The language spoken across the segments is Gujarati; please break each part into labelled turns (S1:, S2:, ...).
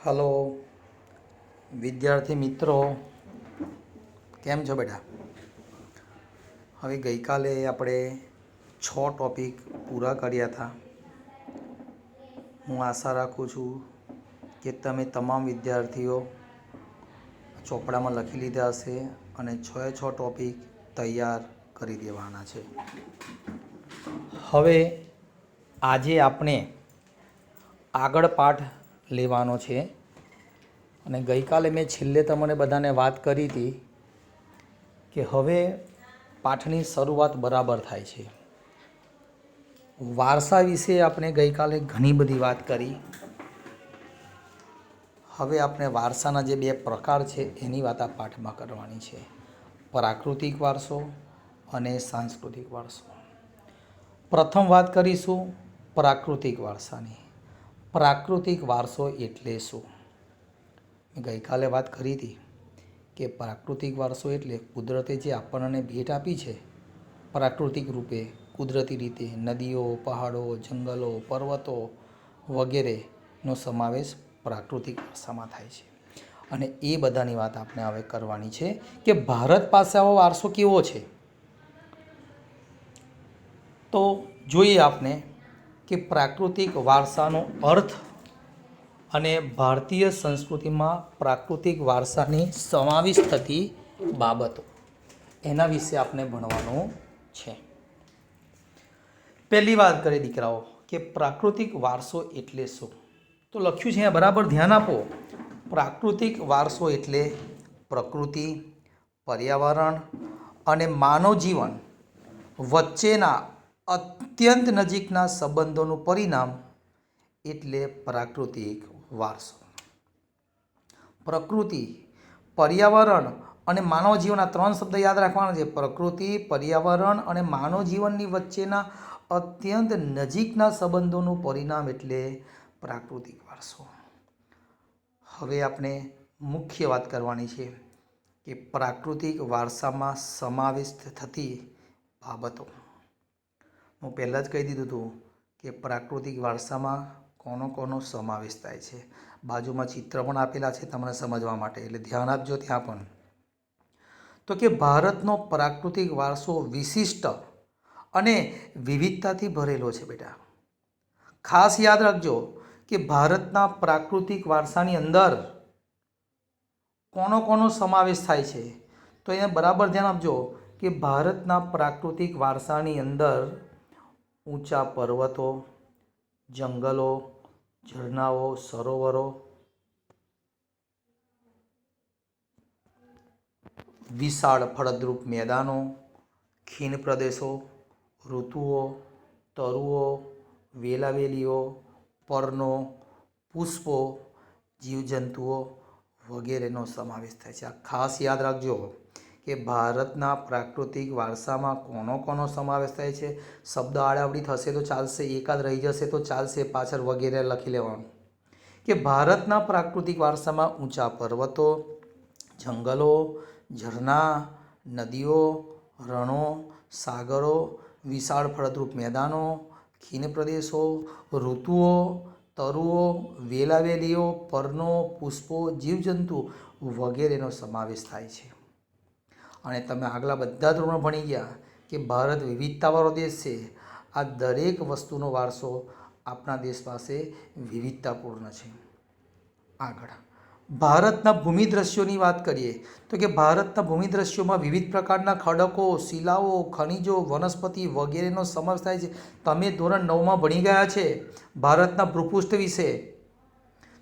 S1: હલો વિદ્યાર્થી મિત્રો, કેમ છો બેટા? હવે ગઈકાલે આપણે 6 ટૉપિક પૂરા કર્યા હતા. હું આશા રાખું છું કે તમે તમામ વિદ્યાર્થીઓ ચોપડામાં લખી લીધા હશે અને 6 ટૉપિક તૈયાર કરી દેવાના છે. હવે આજે આપણે આગળ પાઠ લેવાનો છે અને ગઈકાલે મેં છેલ્લે તમને બધાને વાત કરી હતી કે હવે પાઠની શરૂઆત બરાબર થાય છે. વારસા વિશે આપણે ગઈકાલે ઘણી બધી વાત કરી. હવે આપણે વારસાના જે 2 પ્રકાર છે એની વાત આ પાઠમાં કરવાની છે: પ્રાકૃતિક વારસો અને સાંસ્કૃતિક વારસો. પ્રથમ વાત કરીશું પ્રાકૃતિક વારસાની. પ્રાકૃતિક વારસો એટલે શું? મેં ગઈકાલે વાત કરી હતી કે પ્રાકૃતિક વારસો એટલે કુદરતે જે આપણને ભેટ આપી છે પ્રાકૃતિક રૂપે, કુદરતી રીતે, નદીઓ, પહાડો, જંગલો, પર્વતો વગેરેનો સમાવેશ પ્રાકૃતિક વારસામાં થાય છે. અને એ બધાની વાત આપણે હવે કરવાની છે કે ભારત પાસે આવો વારસો કેવો છે. તો જોઈએ આપણે કે પ્રાકૃતિક વારસાનો અર્થ અને ભારતીય સંસ્કૃતિમાં પ્રાકૃતિક વારસાની સમાવિષ્ટ થતી બાબતો, એના વિશે આપણે ભણવાનું છે. પહેલી વાત કરીએ દીકરાઓ કે પ્રાકૃતિક વારસો એટલે શું. તો લખ્યું છે અહીંયા, બરાબર ધ્યાન આપો. પ્રાકૃતિક વારસો એટલે પ્રકૃતિ, પર્યાવરણ અને માનવ જીવન વચ્ચેના અત્યંત નજીકના સંબંધોનું પરિણામ એટલે પ્રાકૃતિક વારસો. પ્રકૃતિ, પર્યાવરણ અને માનવ જીવન, આ 3 શબ્દ યાદ રાખવાના છે. પ્રકૃતિ, પર્યાવરણ અને માનવ જીવનની વચ્ચેના અત્યંત નજીકના સંબંધોનું પરિણામ એટલે પ્રાકૃતિક વારસો. હવે આપણે મુખ્ય વાત કરવાની છે કે પ્રાકૃતિક વારસામાં સમાવિષ્ટ થતી બાબતો. હું પહેલાં જ કહી દીધું હતું કે પ્રાકૃતિક વારસામાં કોનો સમાવેશ થાય છે. બાજુમાં ચિત્ર પણ આપેલા છે તમને સમજવા માટે, એટલે ધ્યાન આપજો ત્યાં પણ. તો કે ભારતનો પ્રાકૃતિક વારસો વિશિષ્ટ અને વિવિધતાથી ભરેલો છે બેટા. ખાસ યાદ રાખજો કે ભારતના પ્રાકૃતિક વારસાની અંદર કોનો સમાવેશ થાય છે. તો અહીંયા બરાબર ધ્યાન આપજો કે ભારતના પ્રાકૃતિક વારસાની અંદર ઊંચા પર્વતો, જંગલો, ઝરણાઓ, સરોવરો, વિશાળ ફળદ્રુપ મેદાનો, ખીણ પ્રદેશો, ઋતુઓ, તરુઓ, વેલાવેલીઓ, પર્ણો, પુષ્પો, જીવજંતુઓ વગેરેનો સમાવેશ થાય છે. આ ખાસ યાદ રાખજો કે ભારતના પ્રાકૃતિક વારસામાં કોનો સમાવેશ થાય છે. શબ્દ આડાવડી થશે તો ચાલશે, એકાદ રહી જશે તો ચાલશે, પાછળ વગેરે લખી લેવાનું. કે ભારતના પ્રાકૃતિક વારસામાં ઊંચા પર્વતો, જંગલો, ઝરણા, નદીઓ, રણો, સાગરો, વિશાળ ફળદ્રુપ મેદાનો, ખીણ પ્રદેશો, ઋતુઓ, તરુઓ, વેલાવેલીઓ, પર્ણો, પુષ્પો, જીવજંતુ વગેરેનો સમાવેશ થાય છે. અને તમે આગલા બધા ધોરણો ભણી ગયા કે ભારત વિવિધતાવાળો દેશ છે. આ દરેક વસ્તુનો વારસો આપણા દેશ પાસે વિવિધતાપૂર્ણ છે. આગળ ભારતના ભૂમિદ્રશ્યોની વાત કરીએ તો કે ભારતના ભૂમિદ્રશ્યોમાં વિવિધ પ્રકારના ખડકો, શિલાઓ, ખનિજો, વનસ્પતિ વગેરેનો સમાવેશ થાય છે. તમે ધોરણ 9માં ભણી ગયા છે ભારતના ભૂપૃષ્ઠ વિશે.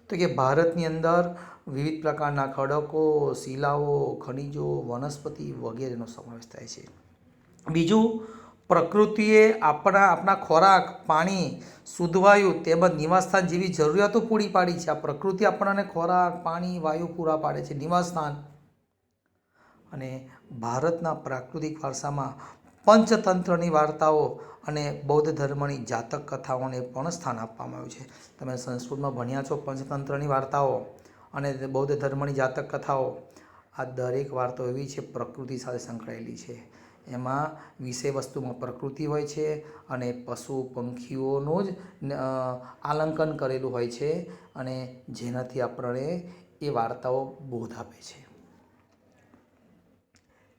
S1: તો કે ભારતની અંદર વિવિધ પ્રકારના ખડકો, શિલાઓ, ખનિજો, વનસ્પતિ વગેરેનો સમાવેશ થાય છે. બીજું, પ્રકૃતિએ આપણા ખોરાક, પાણી, શુદ્ધ વાયુ તેમજ નિવાસસ્થાન જેવી જરૂરિયાતો પૂરી પાડી છે. આ પ્રકૃતિ આપણને ખોરાક, પાણી, વાયુ પૂરા પાડે છે, નિવાસસ્થાન. અને ભારતના પ્રાકૃતિક વારસામાં પંચતંત્રની વાર્તાઓ અને બૌદ્ધ ધર્મની જાતક કથાઓને પણ સ્થાન આપવામાં આવ્યું છે. તમે સંસ્કૃતમાં ભણ્યા છો પંચતંત્રની વાર્તાઓ અને બૌદ્ધ ધર્મની જાતક કથાઓ. આ દરેક વાર્તાઓ એવી છે પ્રકૃતિ સાથે સંકળાયેલી છે એમાં વિષય વસ્તુમાં પ્રકૃતિ હોય છે અને પશુ પંખીઓનું જ આલંકન કરેલું હોય છે અને જેનાથી આપણને એ વાર્તાઓ બોધ આપે છે.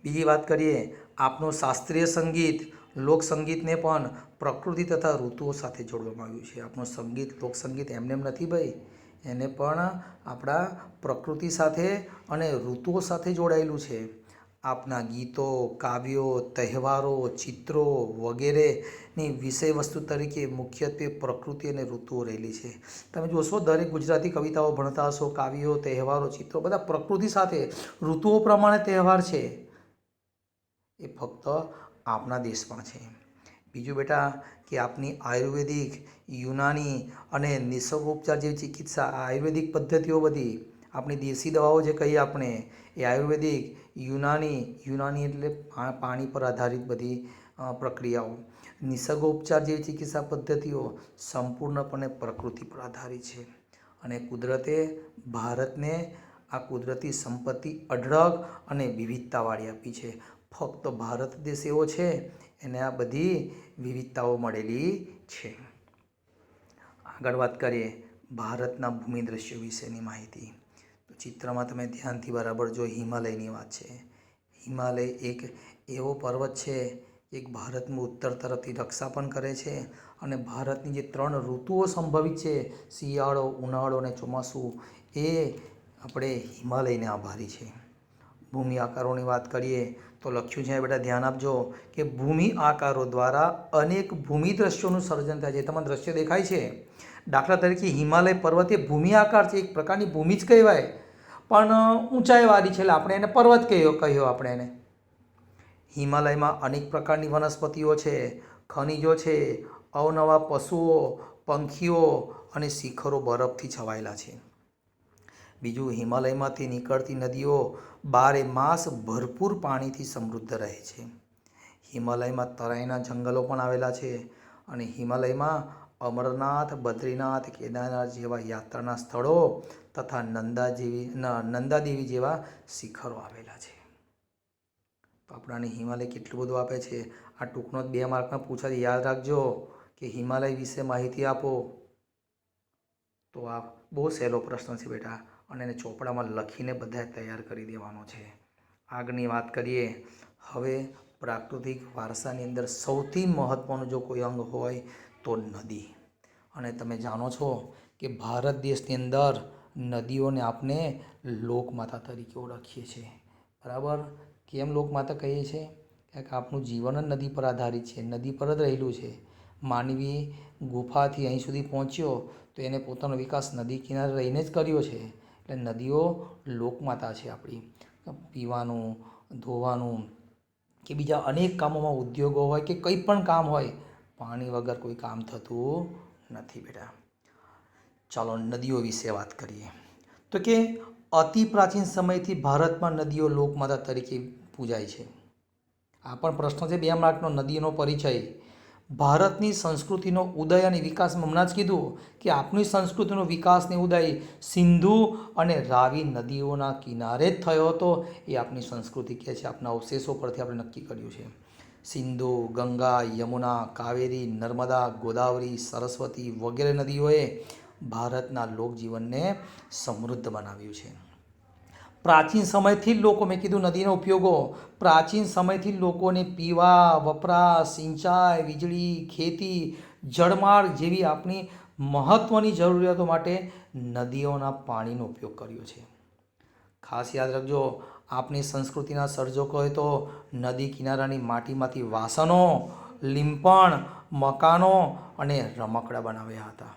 S1: બીજી વાત કરીએ, આપનું શાસ્ત્રીય સંગીત લોકસંગીતને પણ પ્રકૃતિ તથા ઋતુઓ સાથે જોડવામાં આવ્યું છે. આપણું સંગીત લોકસંગીત એમને એમ નથી ભાઈ, એને પણ આપણા પ્રકૃતિ સાથે અને ઋતુઓ સાથે જોડાયેલું છે. આપના ગીતો, કાવ્યો, તહેવારો, ચિત્રો વગેરેની વિષય વસ્તુ તરીકે મુખ્યત્વે પ્રકૃતિ અને ઋતુઓ રહેલી છે. તમે જોશો દરેક ગુજરાતી કવિતાઓ ભણતા હશો, કાવ્યો, તહેવારો, ચિત્રો બધા પ્રકૃતિ સાથે ઋતુઓ પ્રમાણે તહેવાર છે. એ ફક્ત આપણા દેશમાં છે. બીજું બેટા કે આપની આયુર્વેદિક, યુનાની અને નિસર્ગોપચાર જેવી ચિકિત્સા, આયુર્વેદિક પદ્ધતિઓ બધી આપણી દેશી દવાઓ જે કહીએ આપણે એ આયુર્વેદિક, યુનાની એટલે પાણી પર આધારિત બધી પ્રક્રિયાઓ, નિસર્ગોપચાર જેવી ચિકિત્સા પદ્ધતિઓ સંપૂર્ણપણે પ્રકૃતિ પર આધારિત છે. અને કુદરતે ભારતને આ કુદરતી સંપત્તિ અઢળક અને વિવિધતાવાળી આપી છે. ફક્ત ભારત દેશ એવો છે એને આ બધી વિવિધતાઓ મળેલી છે. આગળ વાત કરીએ ભારતના ભૂમિ દ્રશ્યો વિશેની માહિતી. તો ચિત્રમાં તમે ધ્યાનથી બરાબર જો હિમાલયની વાત છે. હિમાલય એક એવો પર્વત છે એક ભારતનું ઉત્તર તરફથી રક્ષા પણ કરે છે અને ભારતની જે 3 ઋતુઓ સંભવિત છે શિયાળો, ઉનાળો અને ચોમાસું એ આપણે હિમાલયને આભારી છે. ભૂમિ આકારોની વાત કરીએ તો લખ્યું છે બેટા ધ્યાન આપજો કે ભૂમિ આકારો દ્વારા અનેક ભૂમિ દ્રશ્યોનું સર્જન થાય છે. તમને દ્રશ્ય દેખાય છે. દાખલા તરીકે હિમાલય પર્વત એ ભૂમિ આકાર છે, એક પ્રકારની ભૂમિ જ કહેવાય પણ ઊંચાઈવાળી છે એટલે આપણે એને પર્વત કહ્યો આપણે એને. હિમાલયમાં અનેક પ્રકારની વનસ્પતિઓ છે, ખનિજો છે, અવનવા પશુઓ, પંખીઓ અને શિખરો બરફથી છવાયેલા છે. બીજું હિમાલયમાંથી નીકળતી નદીઓ 12 માસ ભરપૂર પાણીથી સમૃદ્ધ રહે છે. હિમાલયમાં તરાઈના જંગલો પણ આવેલા છે અને હિમાલયમાં અમરનાથ, બદ્રીનાથ, કેદારનાથ જેવા યાત્રાના સ્થળો તથા નંદાદેવી જેવા શિખરો આવેલા છે. તો આપણાને હિમાલય કેટલું બધું આપે છે. આ ટૂંકનો 2 માર્કમાં પૂછાય, યાદ રાખજો કે હિમાલય વિશે માહિતી આપો. તો આ બહુ સહેલો પ્રશ્ન છે બેટા અને એને ચોપડામાં લખીને બધાએ તૈયાર કરી દેવાનો છે. આગળની વાત કરીએ હવે પ્રાકૃતિક વારસાની અંદર સૌથી મહત્ત્વનું જો કોઈ અંગ હોય તો નદી. અને તમે જાણો છો કે ભારત દેશની અંદર નદીઓને આપણે લોકમાતા તરીકે ઓળખીએ છીએ. બરાબર? કેમ લોકમાતા કહીએ છીએ? કારણ કે આપણું જીવન જ નદી પર આધારિત છે, નદી પર જ રહેલું છે. માનવી ગુફાથી અહીં સુધી પહોંચ્યો તો એને પોતાનો વિકાસ નદી કિનારે રહીને જ કર્યો છે. એટલે નદીઓ લોકમાતા છે આપણી. પીવાનું, ધોવાનું કે બીજા અનેક કામોમાં, ઉદ્યોગો હોય કે કંઈ પણ કામ હોય, પાણી વગર કોઈ કામ થતું નથી બેટા. ચાલો નદીઓ વિશે વાત કરીએ. તો કે અતિ પ્રાચીન સમયથી ભારતમાં નદીઓ લોકમાતા તરીકે પૂજાય છે. આ પણ પ્રશ્ન છે 2 માર્કનો, નદીનો પરિચય. ભારતની સંસ્કૃતિનો ઉદય અને વિકાસ હમણાં જ કીધું કે આપણી સંસ્કૃતિનો વિકાસ ને ઉદય સિંધુ અને રાવી નદીઓના કિનારે જ થયો હતો. એ આપણી સંસ્કૃતિ કહે છે, આપણા અવશેષો પરથી આપણે નક્કી કર્યું છે. સિંધુ, ગંગા, યમુના, કાવેરી, નર્મદા, ગોદાવરી, સરસ્વતી વગેરે નદીઓએ ભારતના લોકજીવનને સમૃદ્ધ બનાવ્યું છે. પ્રાચીન સમયથી જ લોકો, મેં કીધું નદીના ઉપયોગો, પ્રાચીન સમયથી લોકોને પીવા, વપરાશ, સિંચાઈ, વીજળી, ખેતી, જળમાર્ગ જેવી આપણી મહત્ત્વની જરૂરિયાતો માટે નદીઓના પાણીનો ઉપયોગ કર્યો છે. ખાસ યાદ રાખજો, આપણી સંસ્કૃતિના સર્જકોએ તો નદી કિનારાની માટીમાંથી વાસણો, લીંપણ, મકાનો અને રમકડા બનાવ્યા હતા.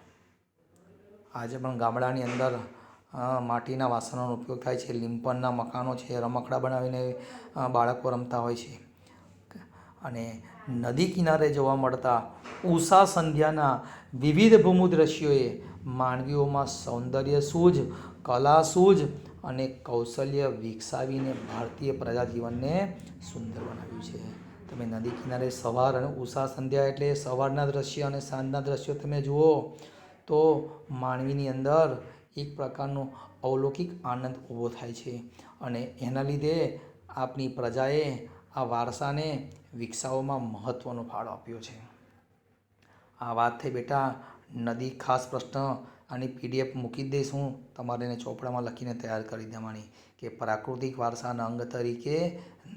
S1: આજે પણ ગામડાની અંદર માટીના વાસણોનો ઉપયોગ થાય છે, લીંપણના મકાનો છે, રમકડા બનાવીને બાળકો રમતા હોય છે. અને નદી કિનારે જોવા મળતા ઉષા સંધ્યાના વિવિધ ભૂમુ દ્રશ્યોએ માનવીઓમાં સૌંદર્ય સૂઝ, કલા સૂઝ અને કૌશલ્ય વિકસાવીને ભારતીય પ્રજાજીવનને સુંદર બનાવ્યું છે. તમે નદી કિનારે સવાર અને ઉષા સંધ્યા એટલે સવારના દ્રશ્ય અને સાંજના દ્રશ્યો તમે જુઓ તો માનવીની અંદર એક પ્રકારનો અવલૌકિક આનંદ ઊભો થાય છે અને એના લીધે આપણી પ્રજાએ આ વારસાને વિકસાવવામાં મહત્ત્વનો ફાળો આપ્યો છે. આ વાત થઈ બેટા નદી. ખાસ પ્રશ્ન આની PDF મૂકી જ દઈશ હું, તમારે એને ચોપડામાં લખીને તૈયાર કરી દેવાની કે પ્રાકૃતિક વારસાના અંગ તરીકે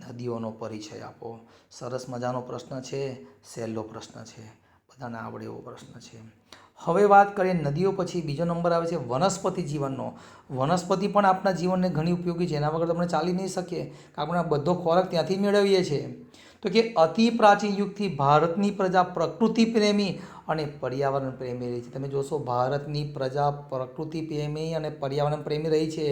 S1: નદીઓનો પરિચય આપો. સરસ મજાનો પ્રશ્ન છે, સહેલો પ્રશ્ન છે, બધાને આવડે એવો પ્રશ્ન છે. હવે વાત કરીએ નદીઓ પછી બીજો નંબર આવે છે વનસ્પતિ જીવનનો. વનસ્પતિ પણ આપણા જીવનને ઘણી ઉપયોગી છે, એના વગર તમને ચાલી નહીં શકીએ, કારણ આપણે બધો ખોરાક ત્યાંથી જ મેળવીએ છીએ. તો કે અતિ પ્રાચીન યુગથી ભારતની પ્રજા પ્રકૃતિ પ્રેમી અને પર્યાવરણ પ્રેમી રહી છે. તમે જોશો ભારતની પ્રજા પ્રકૃતિ પ્રેમી અને પર્યાવરણ પ્રેમી રહી છે.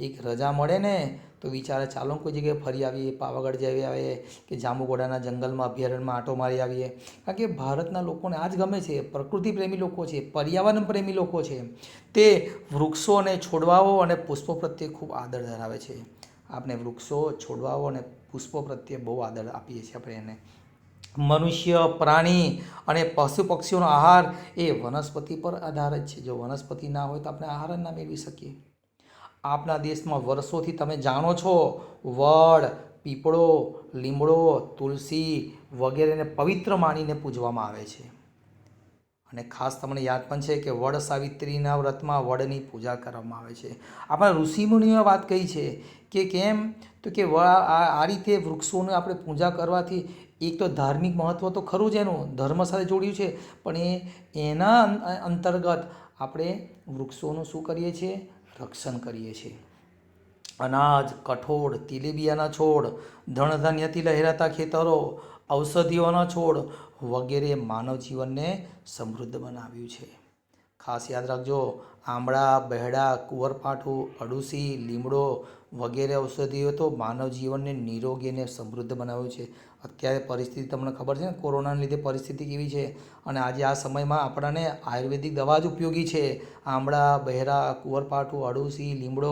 S1: એક રજા મળે ને તો વિચારે ચાલો કોઈ જગ્યાએ ફરી આવીએ, પાવાગઢ જઈ આવીએ કે જાંબુઘોડાના જંગલમાં અભયારણ્યમાં આંટો મારી આવીએ. કારણ કે ભારતના લોકોને આ જ ગમે છે, પ્રકૃતિ પ્રેમી લોકો છે, પર્યાવરણ પ્રેમી લોકો છે. તે વૃક્ષો અને છોડવાઓ અને પુષ્પો પ્રત્યે ખૂબ આદર ધરાવે છે. આપણે વૃક્ષો, છોડવાઓ અને પુષ્પો પ્રત્યે બહુ આદર આપીએ છીએ આપણે એને. મનુષ્ય, પ્રાણી અને પશુ પક્ષીઓનો આહાર એ વનસ્પતિ પર આધારિત છે. જો વનસ્પતિ ના હોય તો આપણે આહાર જ ના મેળવી શકીએ. આપણા દેશમાં વર્ષોથી તમે જાણો છો વડ, પીપળો, લીમડો, તુલસી વગેરેને પવિત્ર માનીને પૂજવામાં આવે છે. અને ખાસ તમને યાદ પણ છે કે વડ સાવિત્રીના વ્રતમાં વડની પૂજા કરવામાં આવે છે. આપણા ઋષિમુનિઓએ વાત કહી છે કે કેમ, તો કે આ રીતે વૃક્ષોને આપણે પૂજા કરવાથી એક તો ધાર્મિક મહત્ત્વ તો ખરું જ, એનું ધર્મ સાથે જોડ્યું છે, પણ એના અંતર્ગત આપણે વૃક્ષોનું શું કરીએ છીએ, રક્ષણ કરીએ છીએ. અનાજ, કઠોળ, તેલીબિયાના છોડ, ધણધાન્યથી લહેરાતા ખેતરો, ઔષધિઓના છોડ વગેરે માનવ જીવનને સમૃદ્ધ બનાવ્યું છે. ખાસ યાદ રાખજો, આંબળા, બહેડા, કુંવરપાઠું, અડુસી, લીમડો વગેરે ઔષધિઓ તો માનવ જીવનને નિરોગી અને સમૃદ્ધ બનાવ્યું છે. અત્યારે પરિસ્થિતિ તમને ખબર છે ને, કોરોનાને લીધે પરિસ્થિતિ કેવી છે, અને આજે આ સમયમાં આપણને આયુર્વેદિક દવા જ ઉપયોગી છે. આંબળા, બહેરા, કુંવરપાઠું, અડુસી, લીમડો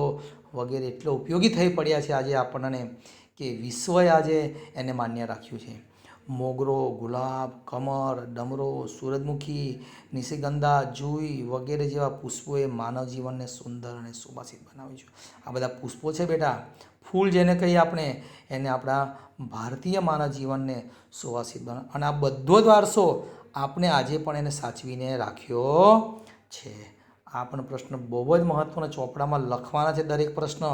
S1: વગેરે એટલો ઉપયોગી થઈ પડ્યા છે આજે આપણને કે વિશ્વએ આજે એને માન્ય રાખ્યું છે. મોગરો, ગુલાબ, કમળ, ડમરો, સૂરજમુખી, નિશિગંધા, જુઈ વગેરે જેવા પુષ્પોએ માનવ જીવનને સુંદર અને સુવાસિત બનાવ્યું છે. આ બધા પુષ્પો છે બેટા, ફૂલ જેને કહીએ આપણે, એને આપણા ભારતીય માનવ જીવનને સુવાસિત બનાવે. અને આ બધો જ વારસો આપણે આજે પણ એને સાચવીને રાખ્યો છે. આ પણ પ્રશ્ન બહુ જ મહત્ત્વનો, ચોપડામાં લખવાના છે દરેક પ્રશ્ન,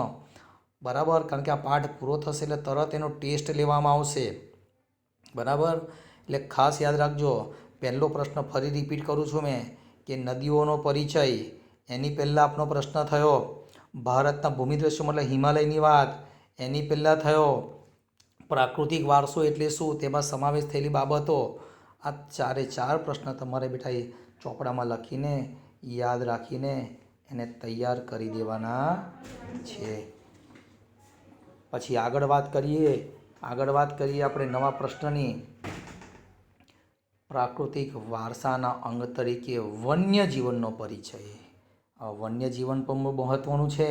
S1: બરાબર, કારણ કે આ પાઠ પૂરો થશે એટલે તરત એનો ટેસ્ટ લેવામાં આવશે, બરાબર. એટલે ખાસ યાદ રાખજો. પહેલો પ્રશ્ન ફરી રિપીટ કરું છું મેં કે નદીઓનો પરિચય, એની પહેલાં આપણો પ્રશ્ન થયો ભારતના ભૂમિદ્રશ્યો મતલબ હિમાલયની વાત, એની પહેલાં થયો પ્રાકૃતિક વારસો એટલે શું, તેમાં સમાવેશ થયેલી બાબતો. આ ચારે ચાર પ્રશ્ન તમારે બેટા એ ચોપડામાં લખીને યાદ રાખીને એને તૈયાર કરી દેવાના છે. પછી આગળ વાત કરીએ આપણે નવા પ્રશ્નની. પ્રાકૃતિક વારસાના અંગ તરીકે વન્યજીવનનો પરિચય. વન્યજીવન પણ બહુ મહત્ત્વનું છે,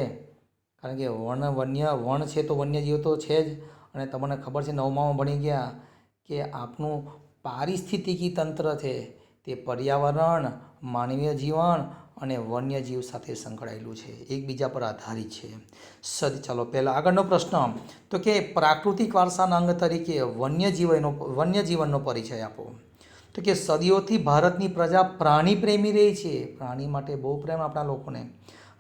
S1: કારણ કે વન છે તો વન્યજીવ તો છે જ. અને તમને ખબર છે 9માં ભણી ગયા કે આપણું પારિસ્થિતિકી તંત્ર છે તે પર્યાવરણ, માનવીય જીવન અને વન્યજીવ સાથે સંકળાયેલું છે, એકબીજા પર આધારિત છે. ચાલો પહેલાં આગળનો પ્રશ્ન, તો કે પ્રાકૃતિક વારસાના અંગ તરીકે વન્યજીવનનો પરિચય આપો. તો કે સદીઓથી ભારતની પ્રજા પ્રાણી પ્રેમી રહી છે. પ્રાણી માટે બહુ પ્રેમ આપણા લોકોને.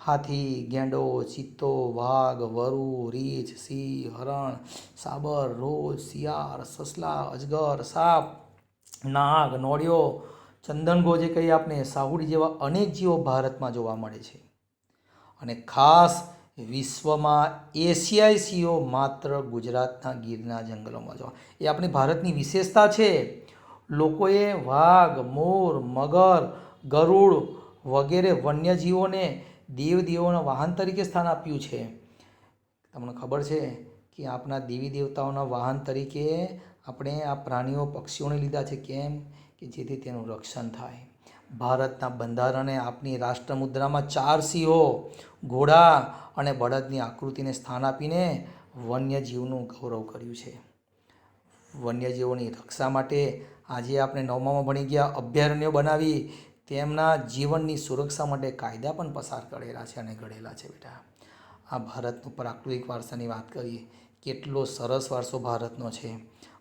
S1: હાથી, ગેંડો, ચિત્તો, વાઘ, વરુ, રીંછ, સિંહ, હરણ, સાબર, રોજ, શિયાળ, સસલા, અજગર, સાપ, નાગ, નોળિયો, ચંદનગો જે કહીએ આપણે, સાહુડી જેવા અનેક જીવો ભારતમાં જોવા મળે છે. અને ખાસ વિશ્વમાં એશિયાઈ સિંહો માત્ર ગુજરાતના ગીરના જંગલોમાં જોવા, એ આપણી ભારતની વિશેષતા છે. લોકોએ વાઘ, મોર, મગર, ગરુડ વગેરે વન્યજીવોને દેવદેવોના વાહન તરીકે સ્થાન આપ્યું છે. તમને ખબર છે કે આપણા દેવી દેવતાઓના વાહન તરીકે આપણે આ પ્રાણીઓ, પક્ષીઓને લીધા છે. કેમ કે જેથી તેનું રક્ષણ થાય. ભારતના બંધારણે આપણી રાષ્ટ્રમુદ્રામાં 4 સિંહો, ઘોડા અને બળદની આકૃતિને સ્થાન આપીને વન્યજીવનું ગૌરવ કર્યું છે. વન્યજીવોની રક્ષા માટે આજે આપણે 9માં ભણી ગયા અભયારણ્યો બનાવી તેમના જીવનની સુરક્ષા માટે કાયદા પણ પસાર કરેલા છે અને ઘડેલા છે બેટા. આ ભારતનો પ્રાકૃતિક વારસાની વાત કરીએ, કેટલો સરસ વારસો ભારતનો છે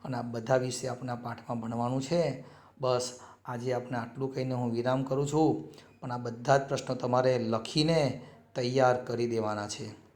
S1: અને આ બધા વિશે આપણા પાઠમાં ભણવાનું છે. બસ આજે આપણે આટલું કહીને હું વિરામ કરું છું, પણ આ બધા જ પ્રશ્નો તમારે લખીને તૈયાર કરી દેવાના છે.